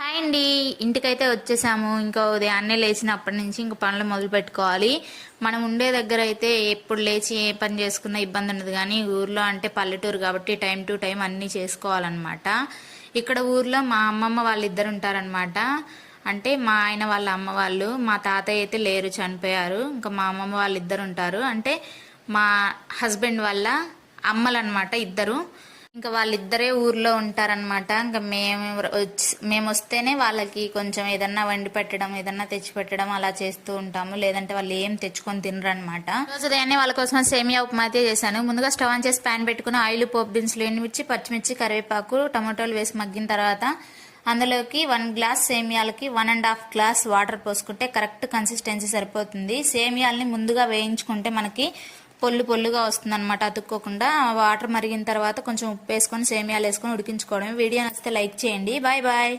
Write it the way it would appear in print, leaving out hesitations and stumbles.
Hi అండి. ఇంటికైతే వచ్చేసాము. ఇంకా ఉదయాన్నే లేచినప్పటి నుంచి ఇంకా పనులు మొదలు పెట్టుకోవాలి. మనం ఉండే దగ్గర అయితే ఎప్పుడు లేచి ఏ పని చేసుకున్నా ఇబ్బంది ఉండదు, కానీ ఊర్లో అంటే పల్లెటూరు కాబట్టి టైం టు టైం అన్నీ చేసుకోవాలన్నమాట. ఇక్కడ ఊర్లో మా అమ్మమ్మ వాళ్ళిద్దరు ఉంటారనమాట. అంటే మా ఆయన వాళ్ళ అమ్మ వాళ్ళు, మా తాతయ్య అయితే లేరు, చనిపోయారు. ఇంకా మా అమ్మమ్మ వాళ్ళిద్దరు ఉంటారు. అంటే మా హస్బెండ్ వాళ్ళ అమ్మలన్నమాట ఇద్దరు. ఇంకా వాళ్ళిద్దరే ఊర్లో ఉంటారనమాట. ఇంకా మేము వస్తేనే వాళ్ళకి కొంచెం ఏదన్నా వండి పెట్టడం, ఏదన్నా తెచ్చి పెట్టడం అలా చేస్తూ ఉంటాము. లేదంటే వాళ్ళు ఏం తెచ్చుకొని తినరు అనమాట. రోజు ఉదయాన్నే వాళ్ళ కోసం సేమియా ఉప్మా అయితే చేశాను. ముందుగా స్టవ్ ఆన్ చేసి ప్యాన్ పెట్టుకుని ఆయిల్, పోపు దినుసులు, ఎండుమిర్చి, పచ్చిమిర్చి, కరివేపాకు, టమాటోలు వేసి మగ్గిన తర్వాత అందులోకి 1 గ్లాస్ సేమియాలకి 1.5 గ్లాస్ వాటర్ పోసుకుంటే కరెక్ట్ కన్సిస్టెన్సీ సరిపోతుంది. సేమియాలని ముందుగా వేయించుకుంటే మనకి పొల్లుగా వస్తుంది అనమాట, అతుక్కోకుండా. వాటర్ మరిగిన తర్వాత కొంచెం ఉప్పు వేసుకొని సేమియాలు వేసుకొని ఉడికించుకోవడం. వీడియో నచ్చితే లైక్ చేయండి. Bye bye.